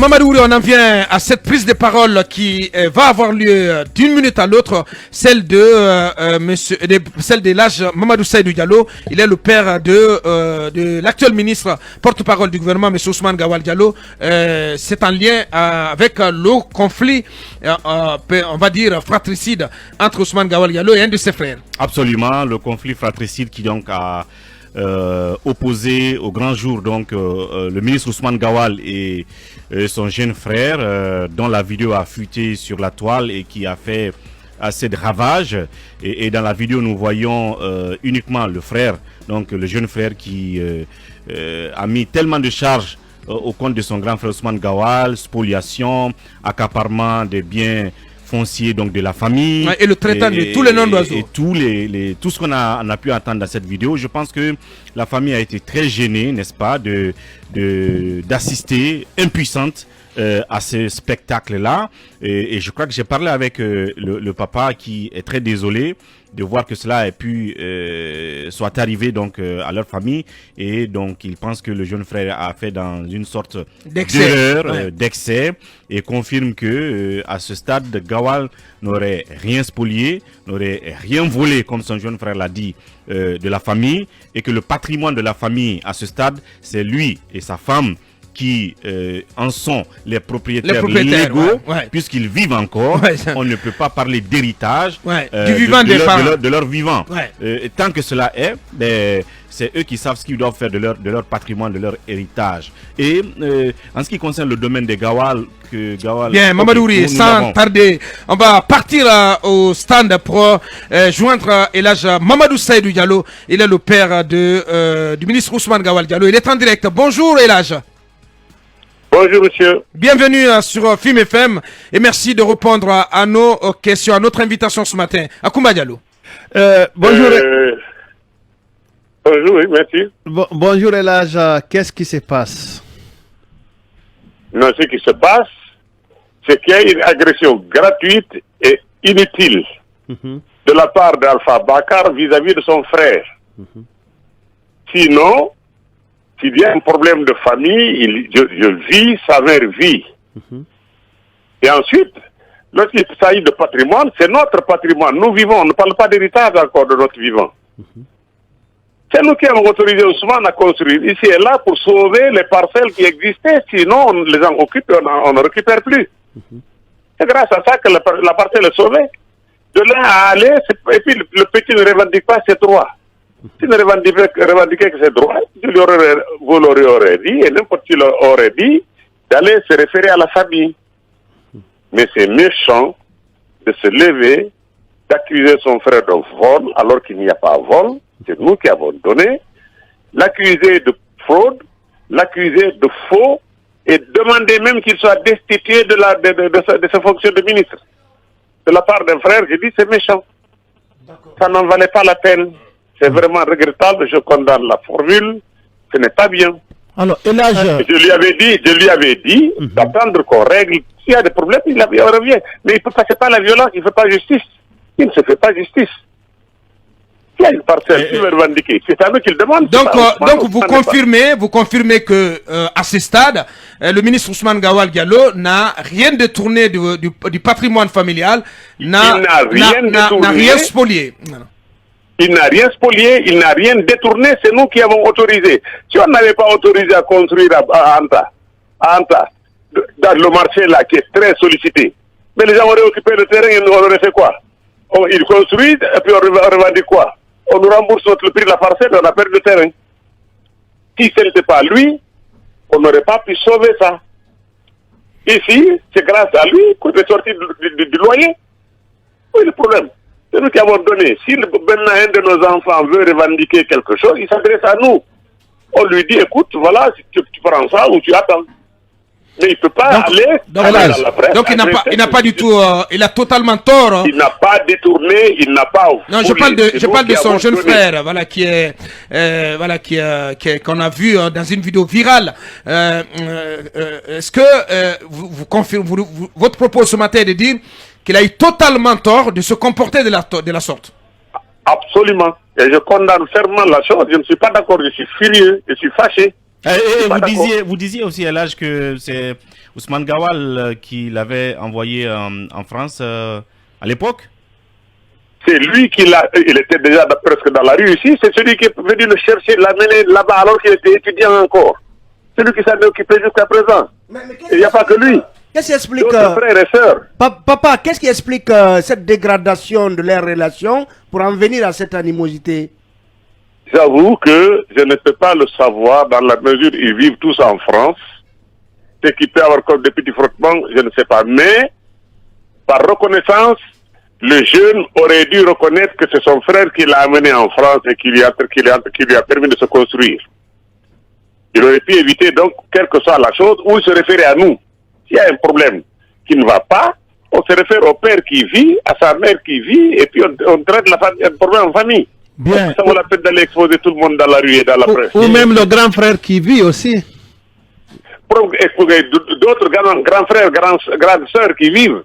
Mamadou, on en vient à cette prise de parole qui va avoir lieu d'une minute à l'autre, celle de l'âge Mamadou Seydou Diallo. Il est le père de l'actuel ministre porte-parole du gouvernement, M. Ousmane Gawal Diallo. C'est en lien avec le conflit, on va dire fratricide, entre Ousmane Gawal Diallo et un de ses frères. Absolument, le conflit fratricide qui donc a opposé au grand jour donc le ministre Ousmane Gawal et son jeune frère, dont la vidéo a fuité sur la toile et qui a fait assez de ravages. Et dans la vidéo, nous voyons uniquement le frère, donc le jeune frère qui a mis tellement de charges au compte de son grand frère Ousmane Gawal, spoliation, accaparement des biens foncier donc de la famille, et le traitement de tous les noms d'oiseaux et tout ce qu'on a pu entendre dans cette vidéo. Je pense que la famille a été très gênée, n'est-ce pas, d'assister impuissante à ce spectacle-là. Et je crois que j'ai parlé avec le papa qui est très désolé de voir que cela ait pu soit arrivé donc à leur famille, et donc il pense que le jeune frère a fait dans une sorte d'erreur, d'excès, et confirme que à ce stade Gawal n'aurait rien spolié, n'aurait rien volé comme son jeune frère l'a dit de la famille, et que le patrimoine de la famille à ce stade c'est lui et sa femme qui en sont les propriétaires légaux, puisqu'ils vivent encore. On ne peut pas parler d'héritage du vivant de leur vivant. Et tant que cela est, c'est eux qui savent ce qu'ils doivent faire de leur patrimoine, de leur héritage. Et en ce qui concerne le domaine des Gawal, bien, Mamadouri, sans tarder, on va partir au stand pour joindre Elhadj Mamadou Seydou Diallo. Il est le père du ministre Ousmane Gawal Diallo. Il est en direct. Bonjour Elhadj. Bonjour monsieur. Bienvenue sur Film FM et merci de répondre à nos questions, à notre invitation ce matin. Akoumba Diallo. Bonjour. Bonjour, oui, merci. Bonjour Elhadj, qu'est-ce qui se passe? Non, ce qui se passe, c'est qu'il y a une agression gratuite et inutile de la part d'Alpha Bakar vis-à-vis de son frère. Sinon, s'il y a un problème de famille, je vis, sa mère vit. Et ensuite, lorsqu'il s'agit de patrimoine, c'est notre patrimoine. Nous vivons, on ne parle pas d'héritage encore de notre vivant. C'est nous qui avons autorisé Ousmane à construire ici et là pour sauver les parcelles qui existaient. Sinon, on les en occupe et on ne récupère plus. C'est grâce à ça que la parcelle est sauvée. De là à aller, et puis le petit ne revendique pas ses droits. S'il ne revendiquait que ses droits, vous l'aurez dit, et n'importe qui aurait dit, d'aller se référer à la famille. Mais c'est méchant de se lever, d'accuser son frère de vol, alors qu'il n'y a pas vol. C'est nous qui avons donné. L'accuser de fraude, l'accuser de faux, et demander même qu'il soit destitué de sa fonction de ministre. De la part d'un frère, j'ai dit c'est méchant. Ça n'en valait pas la peine. C'est vraiment regrettable, je condamne la formule, ce n'est pas bien. Alors, Elhadj... Je lui avais dit d'attendre qu'on règle. S'il y a des problèmes, il revient. Mais il ne c'est pas la violence, il ne fait pas justice. Il ne se fait pas justice. Il y a une parcelle qui veut revendiquer. C'est à nous qu'il demande. Donc vous confirmez que à ce stade, le ministre Ousmane Gawal Diallo n'a rien détourné du patrimoine familial, n'a rien spolié. Il n'a rien spolié, il n'a rien détourné, c'est nous qui avons autorisé. Si on n'avait pas autorisé à construire à Anta, dans le marché là qui est très sollicité, mais les gens auraient occupé le terrain et nous auraient fait quoi? Ils construisent et puis on revendique quoi? On nous rembourse le prix de la parcelle et on a perdu le terrain. Si ce n'était pas lui, on n'aurait pas pu sauver ça. Ici, c'est grâce à lui qu'on est sorti du loyer. Oui, le problème. C'est nous qui avons donné. Si maintenant un de nos enfants veut revendiquer quelque chose, il s'adresse à nous. On lui dit, écoute, voilà, tu prends ça ou tu attends. Mais il ne peut pas aller dans la presse. Donc il n'a pas du tout, il a totalement tort. Il n'a pas détourné, il n'a pas... Non, je parle de son jeune frère, voilà, qu'on a vu dans une vidéo virale. Est-ce que vous confirmez, votre propos ce matin est de dire qu'il a eu totalement tort de se comporter de la sorte? Absolument. Et je condamne fermement la chose. Je ne suis pas d'accord, je suis furieux, je suis fâché. Vous disiez aussi à l'âge que c'est Ousmane Gawal qui l'avait envoyé en France à l'époque. C'est lui il était déjà presque dans la rue ici, c'est celui qui est venu le chercher, l'amener là-bas alors qu'il était étudiant encore. C'est lui qui s'en est occupé jusqu'à présent. Il n'y a pas que lui. Qu'est-ce qui explique, frères et sœurs. Papa, qu'est-ce qui explique cette dégradation de leurs relations pour en venir à cette animosité? J'avoue que je ne peux pas le savoir dans la mesure où ils vivent tous en France. Ce qui peut avoir comme des petits frottements, je ne sais pas. Mais, par reconnaissance, le jeune aurait dû reconnaître que c'est son frère qui l'a amené en France et qui lui a permis de se construire. Il aurait pu éviter donc, quelle que soit la chose, ou il se référer à nous. S'il y a un problème qui ne va pas, on se réfère au père qui vit, à sa mère qui vit, et puis on traite le problème en famille. Bien. Ça vaut la peine d'aller exposer tout le monde dans la rue et dans la presse. Ou même le grand frère qui vit aussi. D'autres grands frères, grandes sœurs qui vivent.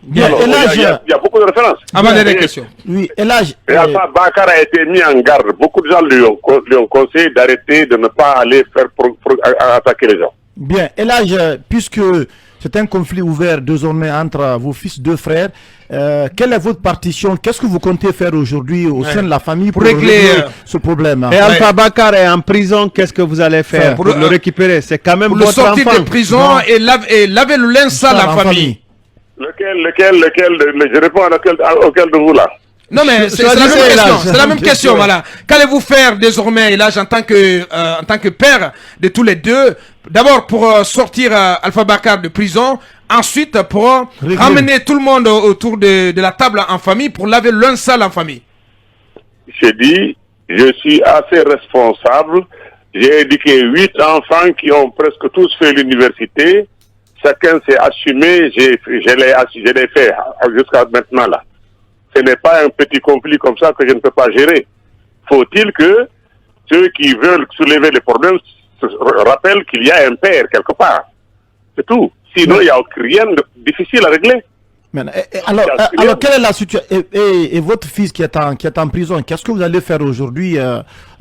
Bien, Alors, il y a beaucoup de références. Avant les questions. Oui, et là, Et Alpha Bakar a été mis en garde. Beaucoup de gens lui ont conseillé d'arrêter, de ne pas aller attaquer les gens. bien, et là, puisque c'est un conflit ouvert désormais entre vos fils, deux frères, quelle est votre partition? Qu'est-ce que vous comptez faire aujourd'hui au sein de la famille pour régler ce problème? Et Alpha Bakar est en prison, qu'est-ce que vous allez faire pour le récupérer? C'est quand même Pour votre le sortir enfant. de prison et laver le linge sale à la famille. Lequel, je réponds auquel de vous là. Non mais c'est la même question, c'est la même question, voilà. Qu'allez-vous faire désormais, là, en tant que père de tous les deux, d'abord pour sortir Alpha Bakar de prison, ensuite pour ramener tout le monde autour de la table en famille pour laver l'un sale en famille? J'ai dit, je suis assez responsable. J'ai éduqué 8 enfants qui ont presque tous fait l'université. Chacun s'est assumé, je l'ai fait jusqu'à maintenant là. Ce n'est pas un petit conflit comme ça que je ne peux pas gérer. Faut-il que ceux qui veulent soulever les problèmes se rappellent qu'il y a un père quelque part. C'est tout. Sinon, il n'y a rien de difficile à régler. Alors, quelle est la situation? Et votre fils qui est en prison, qu'est-ce que vous allez faire aujourd'hui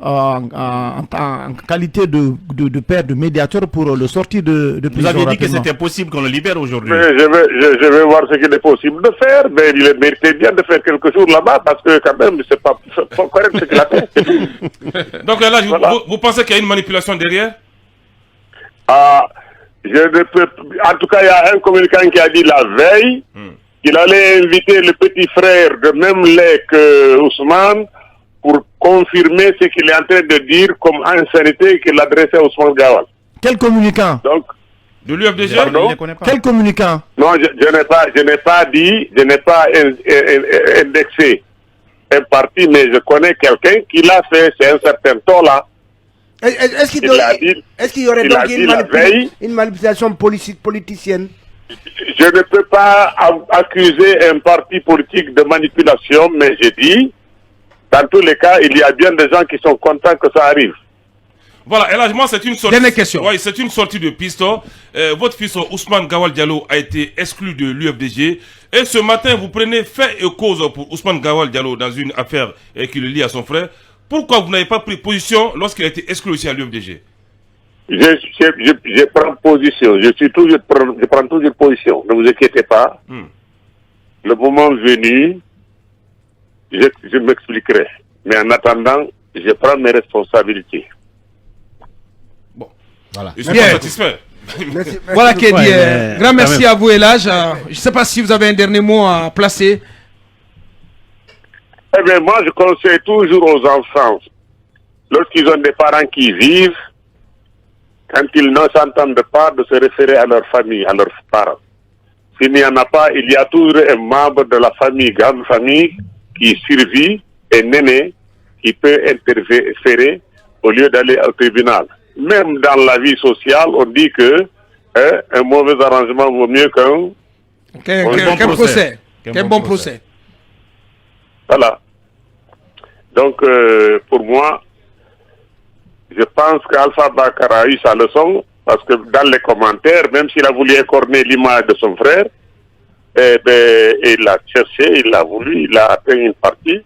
en qualité de père, de médiateur pour le sortir de prison? Vous avez dit rapidement que c'était possible qu'on le libère aujourd'hui. Je vais voir ce qu'il est possible de faire, mais il méritait bien de faire quelques jours là-bas parce que quand même, c'est pas correct ce qu'il a fait. Donc là, vous pensez qu'il y a une manipulation derrière? Je ne peux... En tout cas, il y a un communicant qui a dit la veille qu'il allait inviter le petit frère de même lait que Ousmane pour confirmer ce qu'il est en train de dire comme insanité qu'il adressait à Ousmane Gawal. Quel communicant? Donc, de l'UFDG? Quel communicant? Non, je n'ai pas dit, je n'ai pas indexé un parti, mais je connais quelqu'un qui l'a fait, c'est un certain Tola. Est-ce qu'il y aurait donc une manipulation politicienne? Je ne peux pas accuser un parti politique de manipulation, mais j'ai dit, dans tous les cas, il y a bien des gens qui sont contents que ça arrive. Voilà, et là, moi, c'est une sortie. Dernière question. Oui, c'est une sortie de piste. Votre fils Ousmane Gawal Diallo a été exclu de l'UFDG. Et ce matin, vous prenez fait et cause pour Ousmane Gawal Diallo dans une affaire qui le lie à son frère. Pourquoi vous n'avez pas pris position lorsqu'il a été exclu aussi à l'UFDG? Je prends position. Je prends toujours position. Ne vous inquiétez pas. Le moment venu, je m'expliquerai. Mais en attendant, je prends mes responsabilités. Bon, voilà. Je suis pas satisfait. Merci. Voilà qui est dit. Grand merci à vous, Elage. Je ne sais pas si vous avez un dernier mot à placer. Eh bien, moi, je conseille toujours aux enfants, lorsqu'ils ont des parents qui vivent, quand ils ne s'entendent pas, de se référer à leur famille, à leurs parents. S'il n'y en a pas, il y a toujours un membre de la famille, grande famille, qui survit, un aîné, qui peut interférer au lieu d'aller au tribunal. Même dans la vie sociale, on dit que un mauvais arrangement vaut mieux qu'un procès. Quel bon procès. Voilà. Donc, pour moi, je pense qu'Alpha Bakar a eu sa leçon, parce que dans les commentaires, même s'il a voulu écorner l'image de son frère, il l'a cherché, il l'a voulu, il a atteint une partie.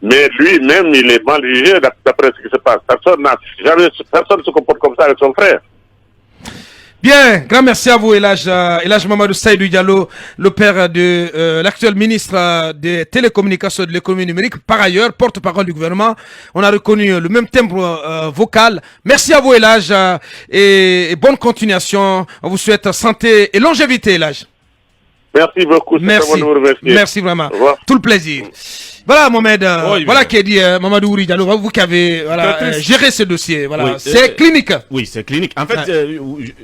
Mais lui-même, il est mal jugé d'après ce qui se passe. Personne ne se comporte comme ça avec son frère. Bien, grand merci à vous, Elhaj Mamadou Saïdou Diallo, le père de l'actuel ministre des télécommunications et de l'économie numérique, par ailleurs, porte-parole du gouvernement. On a reconnu le même timbre vocal. Merci à vous, Elhaj, et bonne continuation. On vous souhaite santé et longévité, Elhaj. Merci beaucoup. Merci vraiment. Tout le plaisir. Voilà, Mohamed, voilà qui est dit Mamadou Ouri Diallo, vous qui avez géré ce dossier. Voilà, oui, c'est clinique. Oui, c'est clinique. En fait,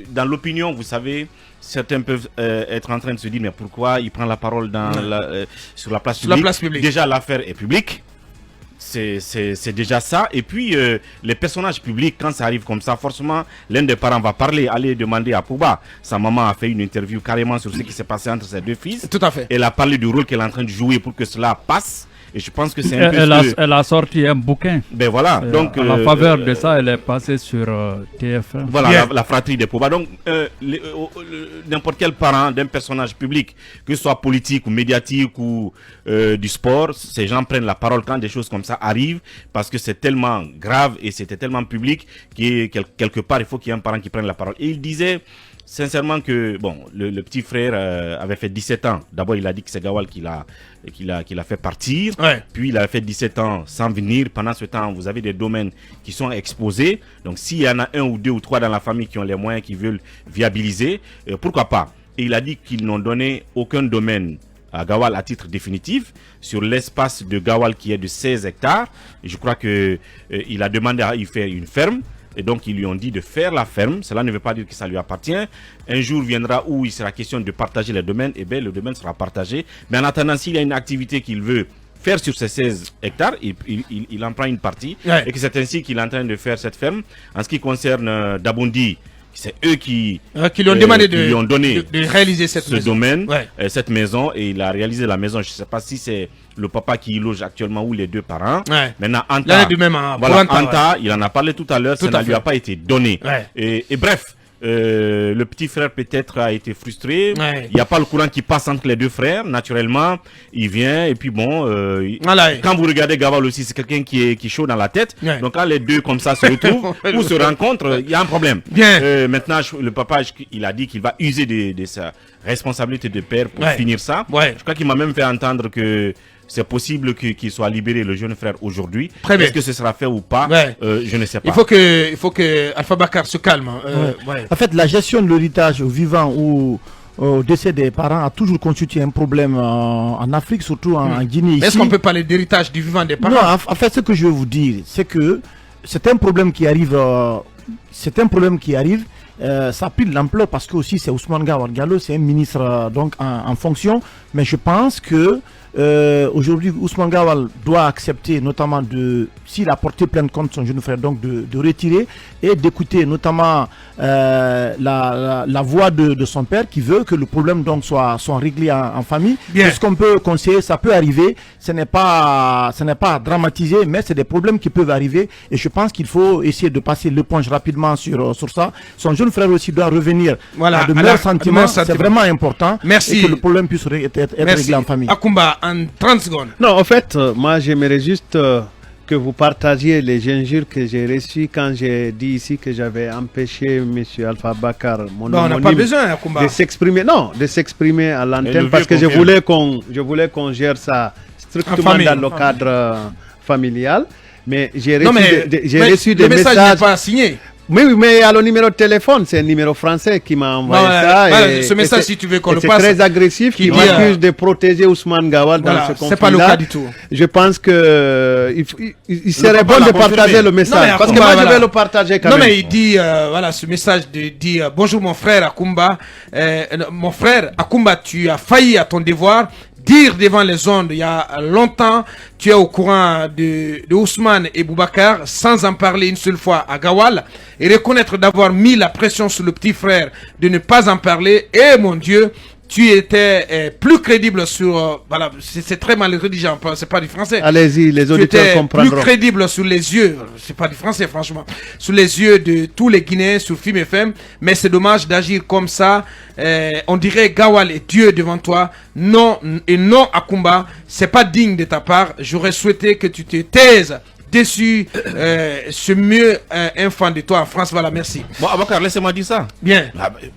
dans l'opinion, vous savez, certains peuvent être en train de se dire mais pourquoi il prend la parole dans sur la place publique. Déjà, l'affaire est publique. C'est déjà ça. Et puis, les personnages publics, quand ça arrive comme ça, forcément, l'un des parents va parler, aller demander à Pouba. Sa maman a fait une interview carrément sur ce qui s'est passé entre ses deux fils. Tout à fait. Elle a parlé du rôle qu'elle est en train de jouer pour que cela passe. Et je pense que c'est un peu elle a sorti un bouquin. Ben voilà. Donc, à la faveur de ça, elle est passée sur TF1. Voilà, la fratrie des Pouba. Donc, n'importe quel parent d'un personnage public, que ce soit politique ou médiatique ou du sport, ces gens prennent la parole quand des choses comme ça arrivent parce que c'est tellement grave et c'était tellement public qu'il quelque part, il faut qu'il y ait un parent qui prenne la parole. Et il disait sincèrement que bon, le petit frère avait fait 17 ans. D'abord, il a dit que c'est Gawal qui l'a fait partir. Ouais. Puis, il a fait 17 ans sans venir. Pendant ce temps, vous avez des domaines qui sont exposés. Donc, s'il y en a un ou deux ou trois dans la famille qui ont les moyens, qui veulent viabiliser, pourquoi pas? Et il a dit qu'ils n'ont donné aucun domaine à Gawal à titre définitif sur l'espace de Gawal qui est de 16 hectares. Et je crois que il a demandé à y faire une ferme. Et donc, ils lui ont dit de faire la ferme. Cela ne veut pas dire que ça lui appartient. Un jour viendra où il sera question de partager les domaines. Et bien, le domaine sera partagé. Mais en attendant, s'il y a une activité qu'il veut faire sur ces 16 hectares, il en prend une partie. Ouais. Et que c'est ainsi qu'il est en train de faire cette ferme. En ce qui concerne Dabondi, c'est eux qui lui ont demandé lui ont donné de réaliser cette maison. Domaine, cette maison, et il a réalisé la maison. Je ne sais pas si c'est le papa qui y loge actuellement ou les deux parents. Ouais. Maintenant, Anta, Anta, il en a parlé tout à l'heure, ça ne lui a pas été donné. Ouais. Et bref, le petit frère peut-être a été frustré. Il n'y a pas le courant qui passe entre les deux frères. Naturellement, il vient et puis bon. Quand vous regardez Gawal aussi, c'est quelqu'un qui est chaud dans la tête. Donc quand les deux comme ça se retrouvent ou se rencontrent, il y a un problème. Maintenant, le papa, il a dit qu'il va user de sa responsabilité de père pour finir ça. Je crois qu'il m'a même fait entendre que c'est possible qu'il soit libéré, le jeune frère, aujourd'hui. Est-ce que ce sera fait ou pas? Je ne sais pas. Il faut que Alpha Bakar se calme. En fait, la gestion de l'héritage au vivant ou au décès des parents a toujours constitué un problème en Afrique, surtout en Guinée. Est-ce qu'on peut parler d'héritage du vivant des parents? Non, en fait, ce que je veux vous dire, c'est que c'est un problème qui arrive. Ça a pris de l'ampleur parce que aussi c'est Ousmane Gawal Diallo, c'est un ministre donc en fonction. Mais je pense que aujourd'hui Ousmane Gawal doit accepter notamment s'il a porté plainte contre son jeune frère, donc de retirer et d'écouter notamment la voix de son père qui veut que le problème donc soit réglé en famille. Ce qu'on peut conseiller, ça peut arriver, ce n'est pas dramatisé, mais c'est des problèmes qui peuvent arriver et je pense qu'il faut essayer de passer l'éponge rapidement sur ça. Son jeune frère aussi doit revenir à de meilleurs sentiments, c'est vraiment important. Merci. Et que le problème puisse être réglé en famille. Akumba, en 30 secondes. Non, en fait, moi j'aimerais juste que vous partagiez les injures que j'ai reçues quand j'ai dit ici que j'avais empêché M. Alpha Bakar, mon homonyme, on n'a pas besoin, Akumba, de s'exprimer à l'antenne parce que je voulais qu'on gère ça strictement dans le cadre familial. Mais j'ai reçu des messages. Le message n'est pas signé. Oui, mais il y a le numéro de téléphone, c'est un numéro français qui m'a envoyé ça. Ce message, si tu veux qu'on le passe, c'est très agressif, qui m'accuse de protéger Ousmane Gawal dans ce conflit-là. C'est pas le cas du tout. Je pense que il serait bon de partager le message. Parce que moi, je vais le partager quand même. Non, mais il dit, ce message dit bonjour mon frère Akumba. Mon frère Akumba, tu as failli à ton devoir. Dire devant les ondes, il y a longtemps, tu es au courant de Ousmane et Boubacar, sans en parler une seule fois à Gawal, et reconnaître d'avoir mis la pression sur le petit frère de ne pas en parler. Et mon Dieu, tu étais plus crédible sur... voilà, c'est très mal rédigé, c'est pas du français. Allez-y, les auditeurs comprendront. Plus crédible sous les yeux, c'est pas du français franchement, sous les yeux de tous les Guinéens sur Film FM, mais c'est dommage d'agir comme ça. On dirait Gawal est Dieu devant toi, non, et non Akumba, c'est pas digne de ta part. J'aurais souhaité que tu te taises. Déçu, c'est mieux un fan de toi en France. Voilà, merci. Bon, Abakar, laissez-moi dire ça. Bien.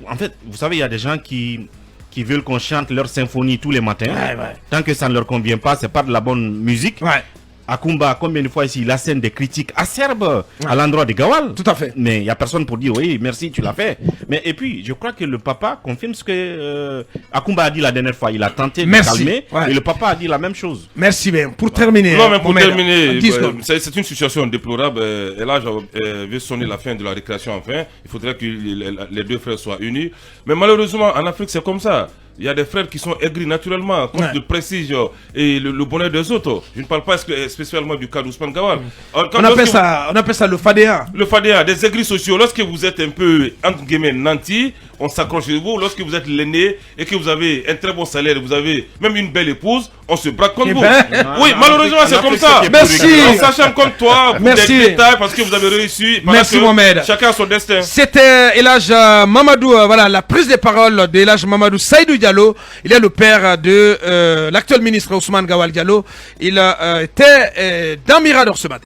En fait, vous savez, il y a des gens qui veulent qu'on chante leur symphonie tous les matins. Ouais. Tant que ça ne leur convient pas, c'est pas de la bonne musique. Ouais. Akumba, combien de fois ici, il assène des critiques acerbes à l'endroit de Gawal. Tout à fait. Mais il n'y a personne pour dire oui, merci, tu l'as fait. Mais et puis, je crois que le papa confirme ce que Akumba a dit la dernière fois. Il a tenté de calmer et le papa a dit la même chose. Merci bien. Pour terminer. Non, mais pour terminer, c'est une situation déplorable. Et là, je vais sonner la fin de la récréation enfin. Il faudrait que les deux frères soient unis. Mais malheureusement, en Afrique, c'est comme ça. Il y a des frères qui sont aigris naturellement à cause du prestige et le bonheur des autres. Je ne parle pas spécialement du cas d'Ousmane Gawal. On appelle ça le fadéa. Le fadéa, des aigris sociaux. Lorsque vous êtes un peu, entre guillemets, nanti, on s'accroche sur vous. Lorsque vous êtes l'aîné et que vous avez un très bon salaire, vous avez même une belle épouse, on se braque contre vous. Oui, malheureusement, c'est comme ça. Merci. On s'acharne contre toi pour des détails parce que vous avez réussi. Merci, Mohamed. Chacun a son destin. C'était Elhadj Mamadou, voilà, la prise de parole d'Elhadj Mamadou Saïdou Diallo. Il est le père de l'actuel ministre Ousmane Gawal Diallo. Il était dans Mirador ce matin.